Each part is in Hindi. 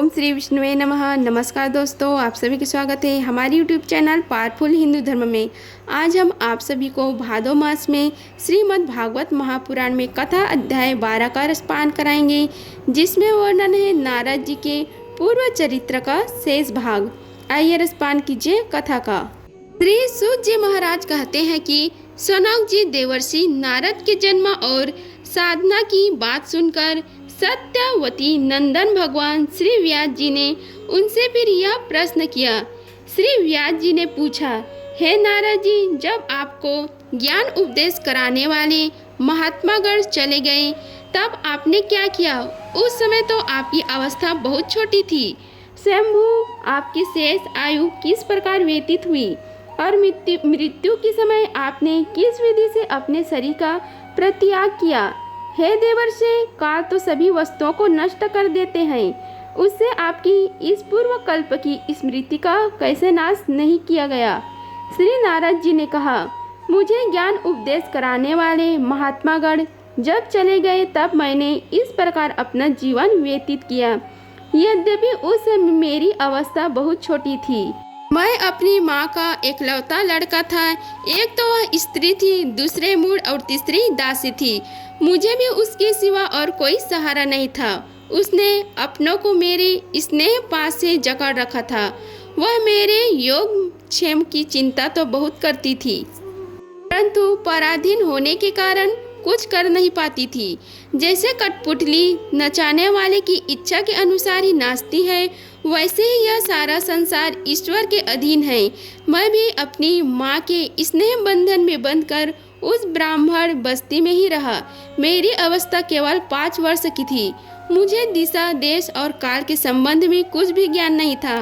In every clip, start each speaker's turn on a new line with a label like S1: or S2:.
S1: ओम श्री विष्णुवे नमः। नमस्कार दोस्तों, आप सभी का स्वागत है हमारे यूट्यूब चैनल पावरफुल हिंदू धर्म में। आज हम आप सभी को भादो मास में श्रीमद् भागवत महापुराण में कथा अध्याय 12 का रसपान कराएंगे, जिसमें वर्णन है नारद जी के पूर्व चरित्र का शेष भाग। आइए रसपान कीजिए कथा का। श्री सूत जी महाराज कहते हैं कि सौनक जी देवर्षि नारद के जन्म और साधना की बात सुनकर सत्यवती नंदन भगवान श्री व्यास जी ने उनसे फिर यह प्रश्न किया। श्री व्यास जी ने पूछा, हे नारद जी, जब आपको ज्ञान उपदेश कराने वाले महात्मागण चले गए तब आपने क्या किया? उस समय तो आपकी अवस्था बहुत छोटी थी। शंभु, आपकी शेष आयु किस प्रकार व्यतीत हुई और मृत्यु के समय आपने किस विधि से अपने शरीर का परित्याग किया? हे देवर्षि, काल तो सभी वस्तुओं को नष्ट कर देते हैं, उससे आपकी इस पूर्व कल्प की स्मृति का कैसे नाश नहीं किया गया? श्री नारद जी ने कहा, मुझे ज्ञान उपदेश कराने वाले महात्मागण जब चले गए तब मैंने इस प्रकार अपना जीवन व्यतीत किया। यद्यपि उस समय मेरी अवस्था बहुत छोटी थी। मैं अपनी माँ का एकलौता लड़का था। एक तो वह स्त्री थी, दूसरे मूढ़ और तीसरी दासी थी। मुझे भी उसके सिवा और कोई सहारा नहीं था। उसने अपनों को मेरे स्नेह पास से जकड़ रखा था। वह मेरे योग क्षेम की चिंता तो बहुत करती थी, परंतु पराधीन होने के कारण कुछ कर नहीं पाती थी। जैसे कठपुतली नचाने वाले की इच्छा के अनुसार ही नाचती है, वैसे ही यह सारा संसार ईश्वर के अधीन है। मैं भी अपनी माँ के स्नेह बंधन में बंधकर उस ब्राह्मण बस्ती में ही रहा। मेरी अवस्था केवल 5 वर्ष की थी। मुझे दिशा, देश और काल के संबंध में कुछ भी ज्ञान नहीं था।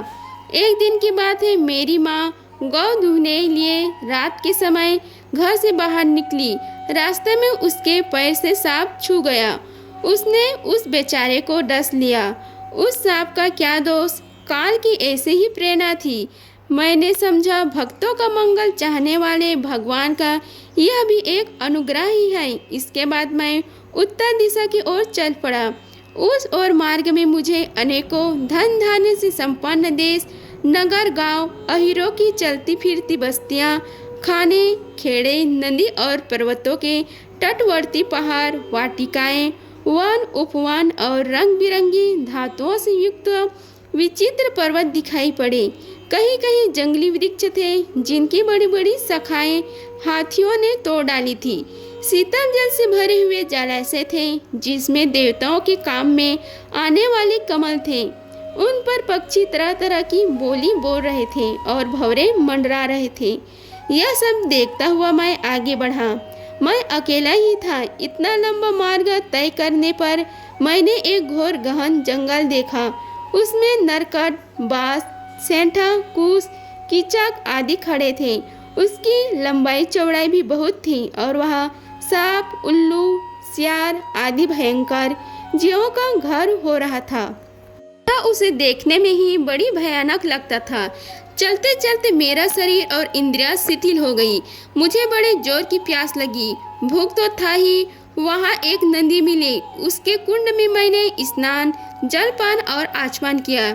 S1: एक दिन की बात है, मेरी माँ गौ दूहने लिए रात के समय घर से बाहर निकली। रास्ते में उसके पैर से सांप छू गया। उसने उस बेचारे को डस लिया। उस सांप का क्या दोष, काल की ऐसे ही प्रेरणा थी। मैंने समझा भक्तों का मंगल चाहने वाले भगवान का यह भी एक अनुग्रह ही है। इसके बाद मैं उत्तर दिशा की ओर चल पड़ा। उस ओर मार्ग में मुझे अनेकों धन धान्य से संपन्न देश, नगर, गांव, अहीरों की चलती फिरती बस्तियां, खाने, खेड़े, नदी और पर्वतों के तटवर्ती पहाड़, वाटिकाएं, वन, उपवन और रंग बिरंगी धातुओं से युक्त विचित्र पर्वत दिखाई पड़े। कहीं कहीं जंगली वृक्ष थे जिनकी बड़ी बड़ी शाखाएं हाथियों ने तोड़ डाली थी। शीतल जल से भरे हुए जलाशय थे जिसमें देवताओं के काम में आने वाले कमल थे। उन पर पक्षी तरह तरह की बोली बोल रहे थे और भंवरे मंडरा रहे थे। यह सब देखता हुआ मैं आगे बढ़ा। मैं अकेला ही था। इतना लंबा मार्ग तय करने पर मैंने एक घोर गहन जंगल देखा। उसमें नरकट, बांस, सेंठा, कूस, कीचक आदि खड़े थे। उसकी लंबाई चौड़ाई भी बहुत थी और वहाँ सांप, उल्लू, सियार आदि भयंकर जीवों का घर हो रहा था। उसे देखने में ही बड़ी भयानक लगता था। चलते चलते मेरा शरीर और इंद्रियां शिथिल हो गई। मुझे बड़े जोर की प्यास लगी। भूख तो था ही। वहाँ एक नदी मिली। उसके कुंड में मैंने स्नान, जलपान और आचमन किया।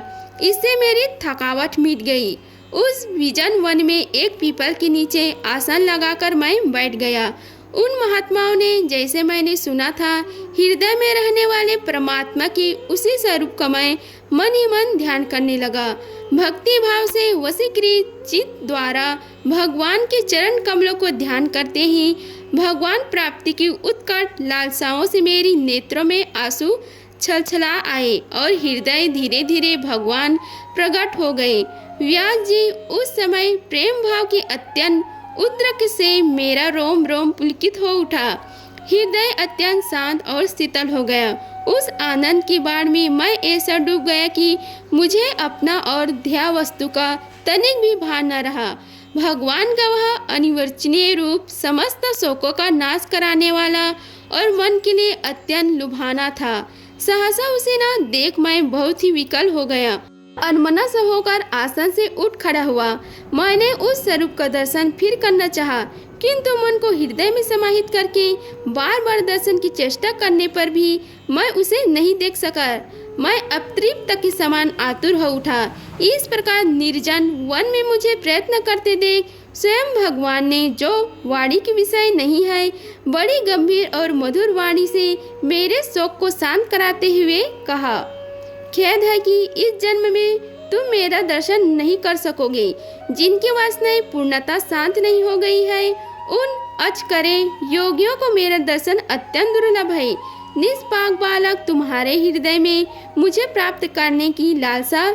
S1: इससे मेरी थकावट मिट गई। उस विजन वन में एक पीपल के नीचे आसन लगाकर मैं बैठ गया। उन महात्माओं ने, जैसे मैंने सुना था, हृदय में रहने वाले परमात्मा की उसी स्वरूप का मैं मन ही मन ध्यान करने लगा। भक्ति भाव से वशीकृत चित्त द्वारा भगवान के चरण कमलों को ध्यान करते ही भगवान प्राप्ति की उत्कट लालसाओं से मेरी नेत्रों में आंसू छलछला आए और हृदय धीरे धीरे भगवान प्रकट हो गए। व्यास जी, उस समय प्रेम भाव की अत्यंत उद्रेक से मेरा रोम रोम पुलकित हो उठा। हृदय अत्यंत शांत और शीतल हो गया। उस आनंद की बाढ़ में मैं ऐसा डूब गया कि मुझे अपना और ध्यान वस्तु का तनिक भी भान न रहा। भगवान का वह अनिर्वचनीय रूप समस्त शोकों का नाश कराने वाला और मन के लिए अत्यंत लुभाना था। सहसा उसे न देख मैं बहुत ही विकल हो गया। अनमना सा होकर आसन से उठ खड़ा हुआ। मैंने उस स्वरूप का दर्शन फिर करना चाहा, किंतु मन को हृदय में समाहित करके बार बार दर्शन की चेष्टा करने पर भी मैं उसे नहीं देख सका। मैं अतृप्त के समान आतुर हो उठा। इस प्रकार निर्जन वन में मुझे प्रयत्न करते देख स्वयं भगवान ने, जो वाणी के विषय नहीं है, बड़ी गंभीर और मधुर वाणी से मेरे शोक को शांत कराते हुए कहा, खेद है कि इस जन्म में तुम मेरा दर्शन नहीं कर सकोगे। जिनकी वासनाएं पूर्णतः शांत नहीं हो गई है, उन अचकरे योगियों को मेरा दर्शन अत्यंत दुर्लभ है। निष्पाक बालक, तुम्हारे हृदय में मुझे प्राप्त करने की लालसा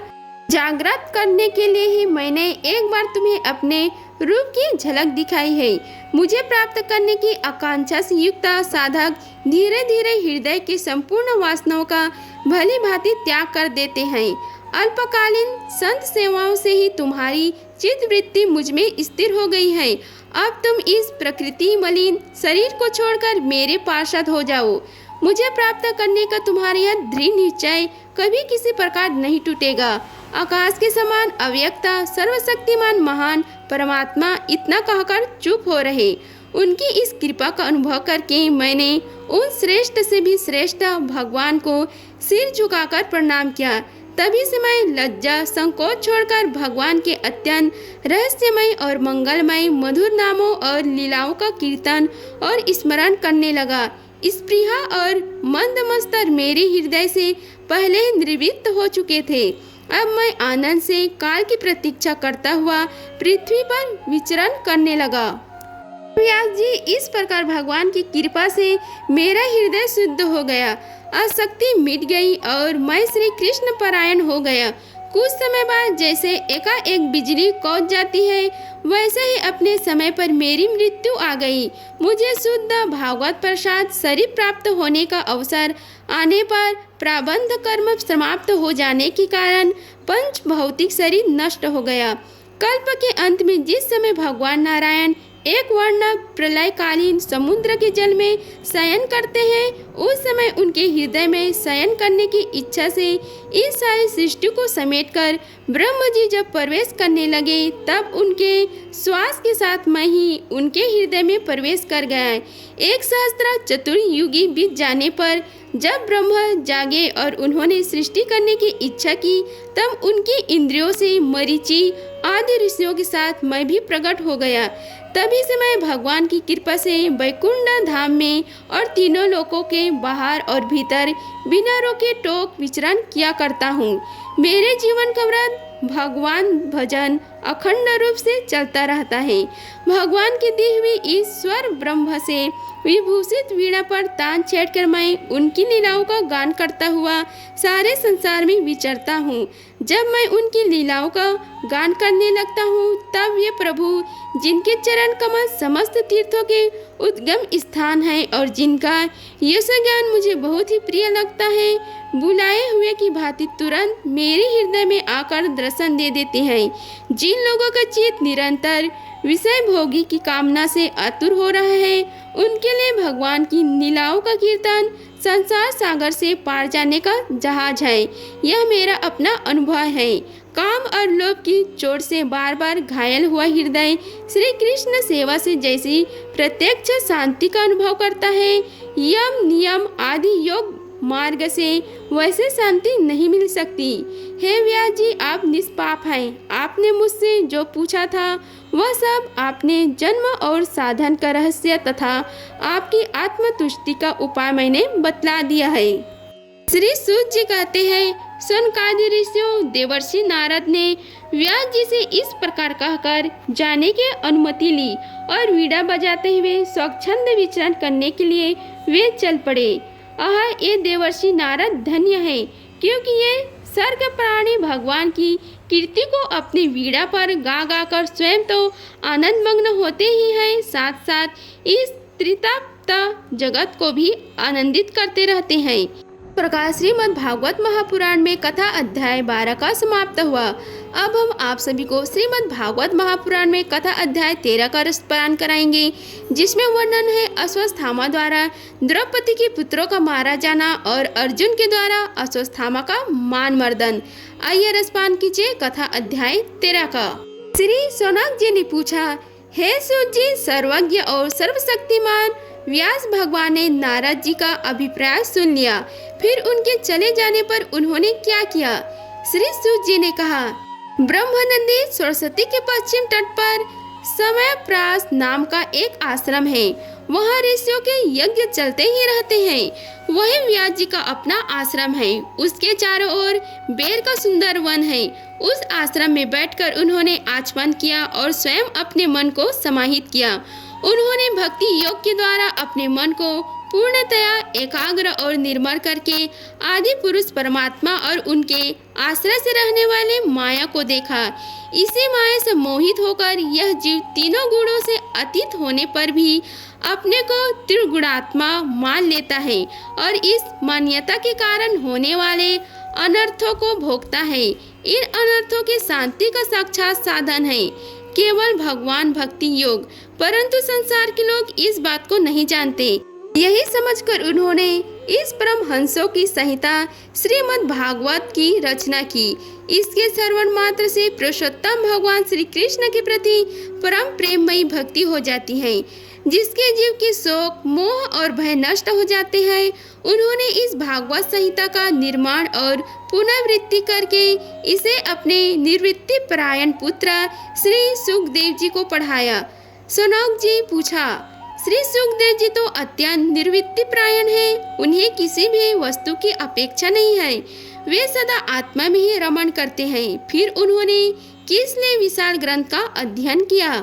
S1: जागृत करने के लिए ही मैंने एक बार तुम्हें अपने रूप की झलक दिखाई है। मुझे प्राप्त करने की आकांक्षा से युक्त साधक धीरे धीरे हृदय की संपूर्ण वासनाओं का भली भांति त्याग कर देते हैं। अल्पकालीन संत सेवाओं से ही तुम्हारी चित्तवृत्ति मुझ में स्थिर हो गई है। अब तुम इस प्रकृति मलिन शरीर को छोड़कर मेरे पार्षद हो जाओ। मुझे प्राप्त करने का तुम्हारा यह दृढ़ निश्चय कभी किसी प्रकार नहीं टूटेगा। आकाश के समान अव्यक्त सर्वशक्तिमान महान परमात्मा इतना कहकर चुप हो रहे। उनकी इस कृपा का अनुभव करके मैंने उन श्रेष्ठ से भी श्रेष्ठ भगवान को सिर झुकाकर प्रणाम किया। तभी से मैं लज्जा संकोच छोड़कर भगवान के अत्यंत रहस्यमय और मंगलमय मधुर नामों और लीलाओं का कीर्तन और स्मरण करने लगा। स्पृहा और मंदमस्तर मेरे हृदय से पहले ही निवृत्त हो चुके थे। अब मैं आनंद से काल की प्रतीक्षा करता हुआ पृथ्वी पर विचरण करने लगा। व्यास जी, इस प्रकार भगवान की कृपा से मेरा हृदय शुद्ध हो गया, आसक्ति मिट गई और मैं श्री कृष्ण परायण हो गया। कुछ समय बाद जैसे एकाएक बिजली कौंध जाती है, वैसे ही अपने समय पर मेरी मृत्यु आ गई। मुझे शुद्ध भागवत प्रसाद शरीर प्राप्त होने का अवसर आने पर प्रारब्ध कर्म समाप्त हो जाने के कारण पंच भौतिक शरीर नष्ट हो गया। कल्प के अंत में जिस समय भगवान नारायण एक वर्ण प्रलयकालीन समुद्र के जल में शयन करते हैं, उस समय उनके हृदय में शयन करने की इच्छा से इस सारी सृष्टि को समेटकर ब्रह्म जी जब प्रवेश करने लगे, तब उनके श्वास के साथ मैं ही उनके हृदय में प्रवेश कर गया। 1 सहस्त्र चतुर्युगी बीत जाने पर जब ब्रह्म जागे और उन्होंने सृष्टि करने की इच्छा की, तब उनकी इंद्रियों से मरीचि आदि ऋषियों के साथ मैं भी प्रकट हो गया। तभी से मैं भगवान की कृपा से वैकुंठ धाम में और तीनों लोकों के बाहर और भीतर बिना रोके टोक विचरण किया करता हूँ। मेरे जीवन का व्रत भगवान भजन अखंड रूप से चलता रहता है। भगवान की दी हुई ईश्वर ब्रह्म से विभूषित वीणा पर तान छेड़कर मैं उनकी लीलाओं का गान करता हुआ सारे संसार में विचरता हूँ। जब मैं उनकी लीलाओं का गान करने लगता हूँ, तब ये प्रभु जिनके चरण कमल समस्त तीर्थों के उद्गम स्थान है और जिनका यश ज्ञान मुझे बहुत ही प्रिय लगता है, बुलाए हुए की भांति तुरंत मेरे हृदय में आकर दर्शन दे देते हैं। जिन लोगों का चित्त निरंतर विषय भोगी की कामना से आतुर हो रहा है, उनके लिए भगवान की लीलाओं का कीर्तन संसार सागर से पार जाने का जहाज है। यह मेरा अपना अनुभव है। काम और लोभ की चोट से बार बार घायल हुआ हृदय श्री कृष्ण सेवा से जैसी प्रत्यक्ष शांति का अनुभव करता है, यम नियम आदि योग मार्ग से वैसे शांति नहीं मिल सकती। हे व्यास जी, आप निष्पाप हैं। आपने मुझसे जो पूछा था वह सब आपने जन्म और साधन का रहस्य तथा आपकी आत्मतुष्टि का उपाय मैंने बतला दिया है। श्री सूत जी कहते हैं, सनकादि ऋषियों देवर्षि नारद ने व्यास जी से इस प्रकार कहकर जाने की अनुमति ली और वीणा बजाते हुए स्वच्छंद विचरण करने के लिए वे चल पड़े। ये देवर्षि नारद धन्य है, क्योंकि ये सर्ग प्राणी भगवान की कीर्ति को अपनी वीणा पर गा गा कर स्वयं तो आनंद मग्न होते ही हैं, साथ साथ इस त्रिताप्त जगत को भी आनंदित करते रहते हैं। प्रकार श्रीमद् भागवत महापुराण में कथा अध्याय 12 का समाप्त हुआ। अब हम आप सभी को श्रीमद् भागवत महापुराण में कथा अध्याय 13 का रसपान कराएंगे, जिसमें वर्णन है अश्वत्थामा द्वारा द्रौपदी के पुत्रों का मारा जाना और अर्जुन के द्वारा अश्वत्थामा का मान मर्दन। आइए रसपान कीजिए कथा अध्याय 13 का। श्री सोनाक जी ने पूछा, हे सूत जी, सर्वज्ञ और सर्वशक्तिमान व्यास भगवान ने नारद जी का अभिप्राय सुन लिया। फिर उनके चले जाने पर उन्होंने क्या किया? श्री सूत जी ने कहा, ब्रह्मनंदी सरस्वती के पश्चिम तट पर समयप्रास नाम का एक आश्रम है। वहाँ ऋषियों के यज्ञ चलते ही रहते हैं। वही व्यास जी का अपना आश्रम है। उसके चारों ओर बेर का सुंदर वन है। उस आश्रम में बैठकर उन्होंने आचमन किया और स्वयं अपने मन को समाहित किया। उन्होंने भक्ति योग के द्वारा अपने मन को पूर्णतया एकाग्र और निर्मल करके आदि पुरुष परमात्मा और उनके आश्रय से रहने वाले माया को देखा। इसी माया से मोहित होकर यह जीव तीनों गुणों से अतीत होने पर भी अपने को त्रिगुणात्मा मान लेता है और इस मान्यता के कारण होने वाले अनर्थों को भोगता है। इन अनर्थों की शांति का साक्षात साधन है केवल भगवान भक्ति योग, परंतु संसार के लोग इस बात को नहीं जानते। यही समझकर उन्होंने इस परमहंसों की संहिता श्रीमद् भागवत की रचना की। इसके श्रवण मात्र से पुरुषोत्तम भगवान श्री कृष्ण के प्रति परम प्रेममयी भक्ति हो जाती है, जिसके जीव के शोक मोह और भय नष्ट हो जाते हैं। उन्होंने इस भागवत संहिता का निर्माण और पुनरावृत्ति करके इसे अपने निवृत्ति परायण पुत्र श्री सुखदेव जी को पढ़ाया। सनक जी पूछा, श्री सुखदेव जी तो अत्यंत निर्वृत्ति परायण है। उन्हें किसी भी वस्तु की अपेक्षा नहीं है। वे सदा आत्मा में ही रमण करते हैं। फिर उन्होंने किस लिए विशाल ग्रंथ का अध्ययन किया?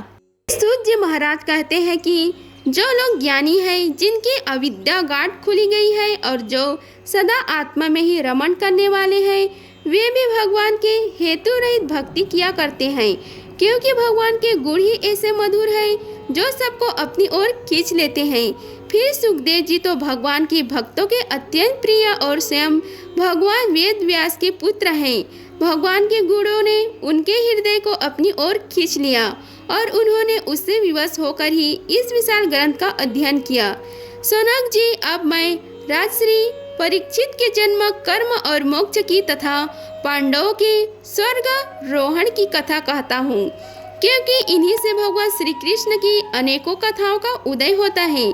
S1: सूत जी महाराज कहते हैं कि जो लोग ज्ञानी हैं, जिनकी अविद्या गांठ खुली गई है और जो सदा आत्मा में ही रमण करने वाले हैं, वे भी भगवान के हेतु रहित भक्ति किया करते हैं, क्योंकि भगवान के गुण ही ऐसे मधुर हैं जो सबको अपनी ओर खींच लेते हैं। फिर सुखदेव जी तो भगवान के भक्तों के अत्यंत प्रिय और स्वयं भगवान वेद व्यास के पुत्र हैं। भगवान के गुणों ने उनके हृदय को अपनी ओर खींच लिया और उन्होंने उससे विवश होकर ही इस विशाल ग्रंथ का अध्ययन किया। सनक जी, अब मैं राजश्री परीक्षित के जन्म, कर्म और मोक्ष की तथा पांडवों के स्वर्ग रोहण की कथा कहता हूँ, क्योंकि इन्हीं से भगवान श्री कृष्ण की अनेकों कथाओं का उदय होता है।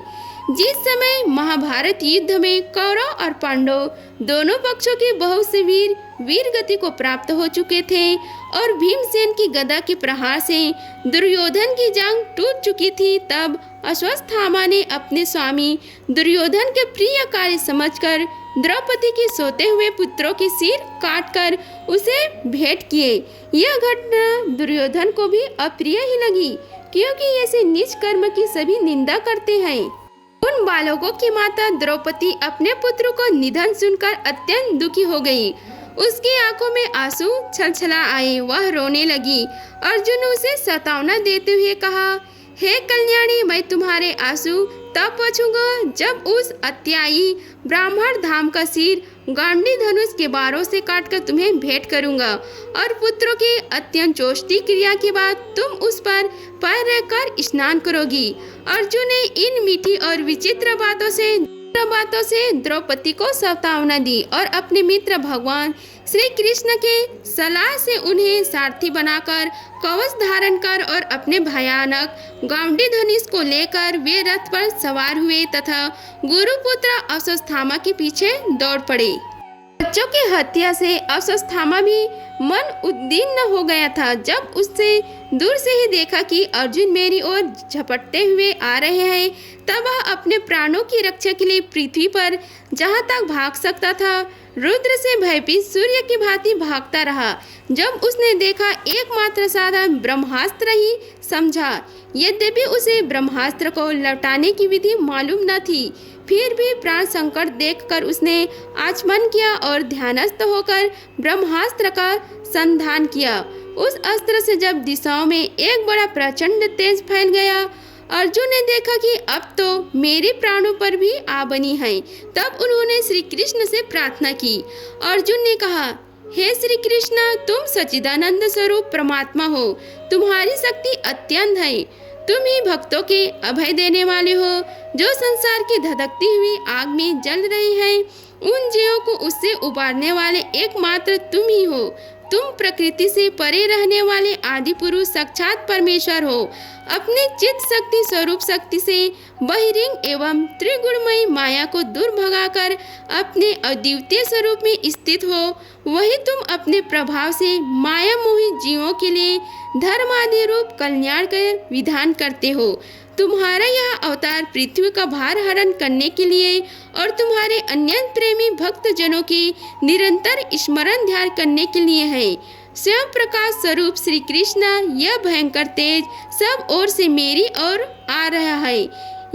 S1: जिस समय महाभारत युद्ध में कौरव और पांडव दोनों पक्षों के बहुत से वीर गति को प्राप्त हो चुके थे और भीमसेन की गदा के प्रहार से दुर्योधन की जांघ टूट चुकी थी, तब अश्वत्थामा ने अपने स्वामी दुर्योधन के प्रिय कार्य समझकर द्रौपदी के सोते हुए पुत्रों के सिर काटकर उसे भेंट किए। यह घटना दुर्योधन को भी अप्रिय ही लगी, क्योंकि ऐसे नीच कर्म की सभी निंदा करते हैं। उन बालकों की माता द्रौपदी अपने पुत्र को निधन सुनकर अत्यंत दुखी हो गई। उसकी आंखों में आंसू छलछला आए। वह रोने लगी। अर्जुन उसे सतावना देते हुए कहा, हे कल्याणी, मैं तुम्हारे आंसू तब पोंछूंगा जब उस अत्यायी ब्राह्मण धाम का सिर गांडी धनुष के बारों से काटकर तुम्हें भेंट करूंगा और पुत्रों की अत्यंत चोष्टी क्रिया के बाद तुम उस पर पैर रखकर स्नान करोगी। अर्जुन ने इन मीठी और विचित्र बातों से द्रौपदी को सतावना दी और अपने मित्र भगवान श्री कृष्ण के सलाह से उन्हें सारथी बनाकर कवच धारण कर और अपने भयानक गांडी धनुष को लेकर वे रथ पर सवार हुए तथा गुरुपुत्र अश्वत्थामा के पीछे दौड़ पड़े। बच्चों की हत्या से अश्वत्थामा भी मन उद्विग्न हो गया था। जब उससे दूर से ही देखा कि अर्जुन मेरी ओर झपटते हुए आ रहे हैं, तब वह अपने प्राणों की रक्षा के लिए पृथ्वी पर जहाँ तक भाग सकता था रुद्र से भयभीत सूर्य की भांति भागता रहा। जब उसने देखा एकमात्र साधन ब्रह्मास्त्र ही समझा, यद्यपि उसे ब्रह्मास्त्र को लौटाने की विधि मालूम न थी, फिर भी प्राण संकट देखकर उसने आचमन किया और ध्यानस्थ होकर ब्रह्मास्त्र का संधान किया। उस अस्त्र से जब दिशाओं में एक बड़ा प्रचंड तेज फैल गया, अर्जुन ने देखा कि अब तो मेरे प्राणों पर भी आ बनी है। तब उन्होंने श्री कृष्ण से प्रार्थना की। अर्जुन ने कहा, हे श्री कृष्ण, तुम सच्चिदानंद स्वरूप परमात्मा हो। तुम्हारी शक्ति अत्यंत है। तुम ही भक्तों के अभय देने वाले हो, जो संसार की धधकती हुई आग में जल रहे हैं। उन जीवों को उससे उबारने वाले एकमात्र तुम ही हो। तुम प्रकृति से परे रहने वाले आदि पुरुष साक्षात परमेश्वर हो। अपने चित्त शक्ति स्वरूप शक्ति से बहिरंग एवं त्रिगुणमयी माया को दूर भगाकर अपने अद्वितीय स्वरूप में स्थित हो। वही तुम अपने प्रभाव से माया मोही जीवों के लिए धर्म आदि रूप कल्याण कर विधान करते हो। तुम्हारा यह अवतार पृथ्वी का भार हरण करने के लिए और तुम्हारे अन्य प्रेमी भक्त जनों की निरंतर स्मरण ध्यान करने के लिए है। स्वयं प्रकाश स्वरूप श्री कृष्ण यह भयंकर तेज सब ओर से मेरी ओर आ रहा है।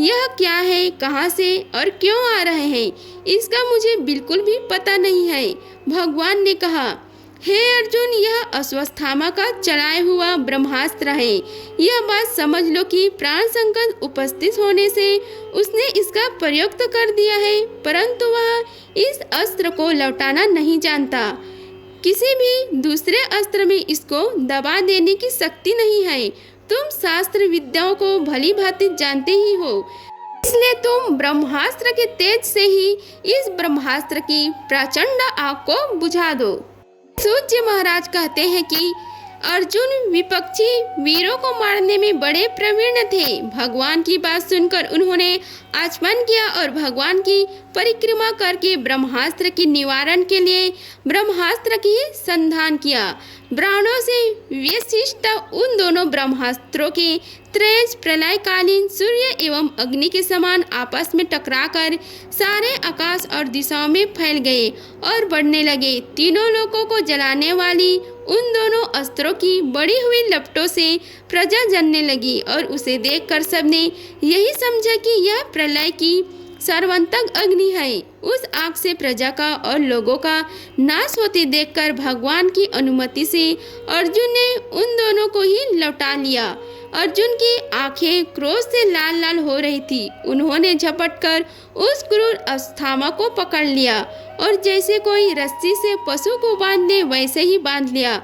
S1: यह क्या है, कहाँ से और क्यों आ रहे हैं, इसका मुझे बिल्कुल भी पता नहीं है। भगवान ने कहा, हे अर्जुन, यह अश्वत्थामा का चलाया हुआ ब्रह्मास्त्र है। यह बात समझ लो कि प्राण संकट उपस्थित होने से उसने इसका प्रयोग तो कर दिया है, परंतु वह इस अस्त्र को लौटाना नहीं जानता। किसी भी दूसरे अस्त्र में इसको दबा देने की शक्ति नहीं है। तुम शास्त्र विद्याओं को भली भांति जानते ही हो, इसलिए तुम ब्रह्मास्त्र के तेज से ही इस ब्रह्मास्त्र की प्रचंड आग को बुझा दो। सूत जी महाराज कहते हैं कि अर्जुन विपक्षी वीरों को मारने में बड़े प्रवीण थे। भगवान की बात सुनकर उन्होंने आचमन किया और भगवान की परिक्रमा करके ब्रह्मास्त्र के निवारण के लिए ब्रह्मास्त्र की संधान किया। ब्राह्मणों से विशिष्ट उन दोनों ब्रह्मास्त्रों के तेज प्रलयकालीन सूर्य एवं अग्नि के समान आपस में टकराकर सारे आकाश और दिशाओं में फैल गए और बढ़ने लगे। तीनों लोकों को जलाने वाली उन दोनों अस्त्रों की बड़ी हुई लपटों से प्रजा जलने लगी और उसे देखकर सबने यही समझा कि यह प्रलय की सर्वांतक अग्नि है। उस आग से प्रजा का और लोगों का नाश होते देखकर भगवान की अनुमति से अर्जुन ने उन दोनों को ही लौटा लिया। अर्जुन की आंखें क्रोध से लाल लाल हो रही थी। उन्होंने झपटकर उस क्रूर अश्वत्थामा को पकड़ लिया और जैसे कोई रस्सी से पशु को बांध ले वैसे ही बांध लिया।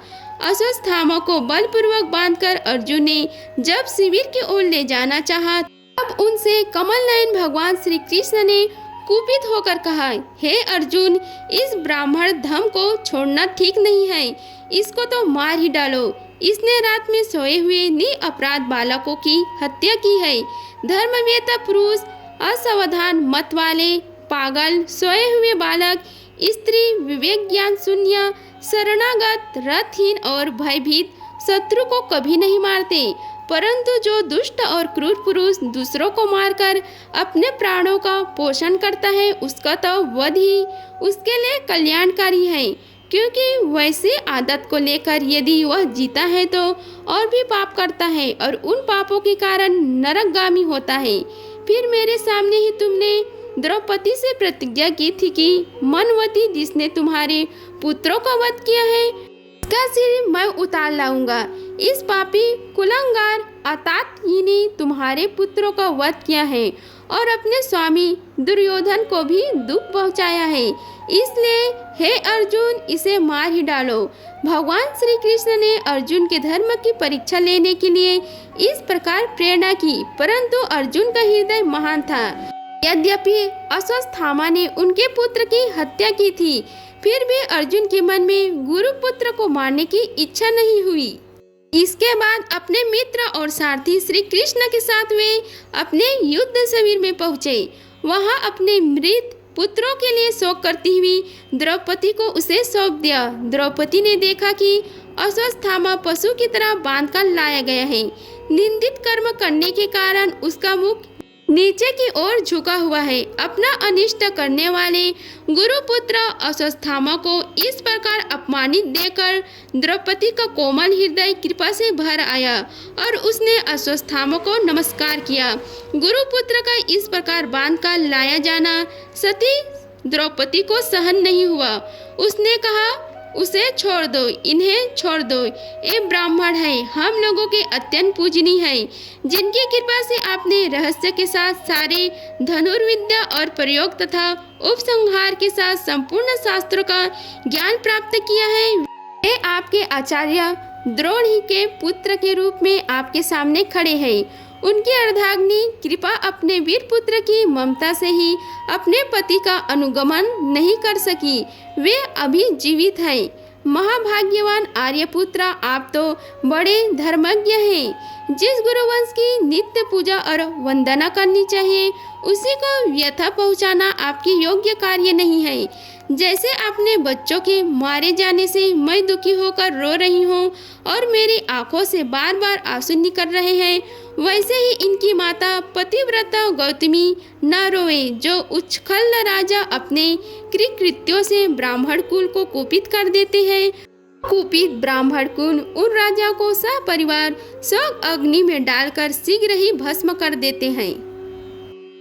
S1: अश्वत्थामा को बलपूर्वक बांधकर अर्जुन ने जब शिविर की ओर ले जाना चाहा, तब उनसे कमल नयन भगवान श्री कृष्ण ने कुपित होकर कहा, हे अर्जुन, इस ब्राह्मण धम को छोड़ना ठीक नहीं है, इसको तो मार ही डालो। इसने रात में सोए हुए निरपराध बालकों की हत्या की है। धर्मवेत्ता पुरुष, असावधान मत वाले, पागल, सोए हुए बालक, स्त्री, विवेक ज्ञान शून्य, शरणागत, रथहीन और भयभीत शत्रु को कभी नहीं मारते, परंतु जो दुष्ट और क्रूर पुरुष दूसरों को मारकर अपने प्राणों का पोषण करता है, उसका तो वध ही उसके लिए कल्याणकारी है, क्योंकि वैसे आदत को लेकर यदि वह जीता है तो और भी पाप करता है और उन पापों के कारण नरकगामी होता है। फिर मेरे सामने ही तुमने द्रौपदी से प्रतिज्ञा की थी कि मनवती, जिसने तुम्हारे पुत्रों का वध किया है, इसका सिर मैं उतार लाऊंगा। इस पापी कुलंगार अतातयिनी तुम्हारे पुत्रों का वध किया है और अपने स्वामी दुर्योधन को भी दुख पहुंचाया है, इसलिए हे अर्जुन, इसे मार ही डालो। भगवान श्री कृष्ण ने अर्जुन के धर्म की परीक्षा लेने के लिए इस प्रकार प्रेरणा की, परंतु अर्जुन का हृदय महान था। यद्यपि अश्वत्थामा ने उनके पुत्र की हत्या की थी, फिर भी अर्जुन के मन में गुरु पुत्र को मारने की इच्छा नहीं हुई। इसके बाद अपने मित्र और सारथी श्री कृष्ण के साथ वे अपने युद्ध शिविर में पहुँचे। वहाँ अपने मृत पुत्रों के लिए शोक करती हुई द्रौपदी को उसे सौंप दिया। द्रौपदी ने देखा कि अश्वत्थामा पशु की तरह बांध कर लाया गया है। निंदित कर्म करने के कारण उसका मुख नीचे की ओर झुका हुआ है। अपना अनिष्ट करने वाले गुरुपुत्र अश्वत्थामा को इस प्रकार अपमानित देखकर द्रौपदी का कोमल हृदय कृपा से भर आया और उसने अश्वत्थामा को नमस्कार किया। गुरुपुत्र का इस प्रकार बांध कर लाया जाना सती द्रौपदी को सहन नहीं हुआ। उसने कहा, उसे छोड़ दो, इन्हें छोड़ दो। ये ब्राह्मण है, हम लोगों के अत्यंत पूजनीय है, जिनकी कृपा से आपने रहस्य के साथ सारे धनुर्विद्या और प्रयोग तथा उपसंहार के साथ संपूर्ण शास्त्रों का ज्ञान प्राप्त किया है। वे आपके आचार्य द्रोण ही के पुत्र के रूप में आपके सामने खड़े हैं। उनकी अर्धांगिनी कृपा अपने वीर पुत्र की ममता से ही अपने पति का अनुगमन नहीं कर सकी। वे अभी जीवित हैं। महाभाग्यवान आर्यपुत्र, आप तो बड़े धर्मज्ञ हैं। जिस गुरुवंश की नित्य पूजा और वंदना करनी चाहिए, उसी को व्यथा पहुंचाना आपकी योग्य कार्य नहीं है। जैसे अपने बच्चों के मारे जाने से मैं दुखी होकर रो रही हूँ और मेरी आंखों से बार बार आंसू निकल रहे हैं, वैसे ही इनकी माता पतिव्रता गौतमी न रोए, जो उच्छल राजा अपने कृत्यों से ब्राह्मण कुल को कुपित कर देते हैं। कुपित ब्राह्मण कुल उन राजा को सपरिवार शोक अग्नि में डालकर शीघ्र ही भस्म कर देते हैं।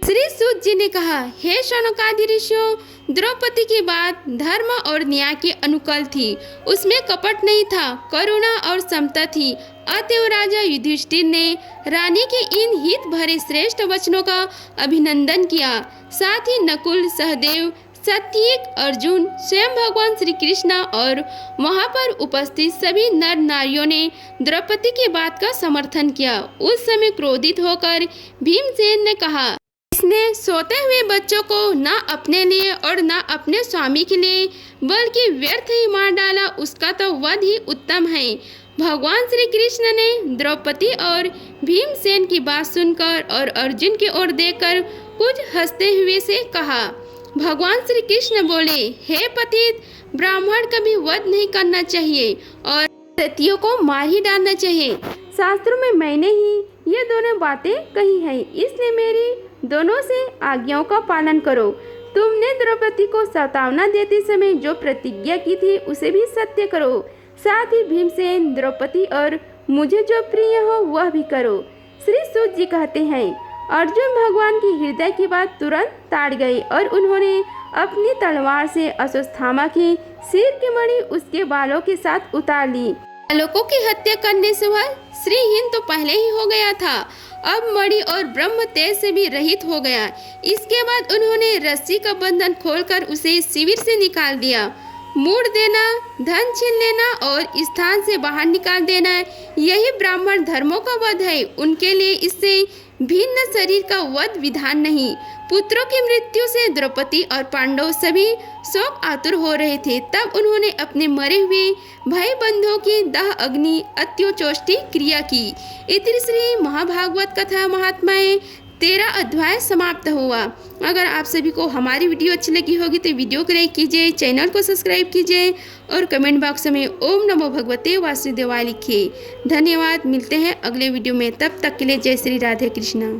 S1: श्री सूत जी ने कहा, हे शौनकादि ऋषियों, द्रौपदी की बात धर्म और न्याय के अनुकूल थी। उसमें कपट नहीं था, करुणा और समता थी। अतएव राजा युधिष्ठिर ने रानी के इन हित भरे श्रेष्ठ वचनों का अभिनंदन किया। साथ ही नकुल, सहदेव, सात्विक, अर्जुन, स्वयं भगवान श्री कृष्ण और वहां पर उपस्थित सभी नर नारियों ने द्रौपदी की बात का समर्थन किया। उस समय क्रोधित होकर भीमसेन ने कहा, इसने सोते हुए बच्चों को न अपने लिए और न अपने स्वामी के लिए बल्कि व्यर्थ ही मार डाला, उसका तो वध ही उत्तम है। भगवान श्री कृष्ण ने द्रौपदी और भीमसेन की बात सुनकर और अर्जुन की ओर देखकर कुछ हंसते हुए से कहा। भगवान श्री कृष्ण बोले, हे पतित, ब्राह्मण कभी वध नहीं करना चाहिए और सतियों को मार ही डालना चाहिए। शास्त्रों में मैंने ही ये दोनों बातें कही हैं, इसलिए मेरी दोनों से आज्ञाओं का पालन करो। तुमने द्रौपदी को सतावना देते समय जो प्रतिज्ञा की थी, उसे भी सत्य करो। साथ ही भीमसेन, द्रौपदी और मुझे जो प्रिय हो वह भी करो। श्री सूत जी कहते हैं, अर्जुन भगवान की हृदय की बात तुरंत ताड़ गई और उन्होंने अपनी तलवार से अश्वत्थामा की सिर की मणि उसके बालों के साथ उतार ली। बालकों की हत्या करने से वह श्रीहीन तो पहले ही हो गया था, अब मणि और ब्रह्म तेज से भी रहित हो गया। इसके बाद उन्होंने रस्सी का बंधन खोलकर उसे शिविर से निकाल दिया। मूड देना, धन छीन लेना और स्थान से बाहर निकाल देना, यही ब्राह्मण धर्मों का वध है। उनके लिए इससे भिन्न शरीर का वध विधान नहीं। पुत्रों की मृत्यु से द्रौपदी और पांडव सभी शोक आतुर हो रहे थे। तब उन्होंने अपने मरे हुए भाई बंधुओं की दाह अग्नि अत्योचोष्टि क्रिया की। इति श्री महाभागवत कथा महात्म्य 13 अध्याय समाप्त हुआ। अगर आप सभी को हमारी वीडियो अच्छी लगी होगी तो वीडियो को लाइक कीजिए, चैनल को सब्सक्राइब कीजिए और कमेंट बॉक्स में ओम नमो भगवते वासुदेवाय लिखिए। धन्यवाद। मिलते हैं अगले वीडियो में, तब तक के लिए जय श्री राधे कृष्णा।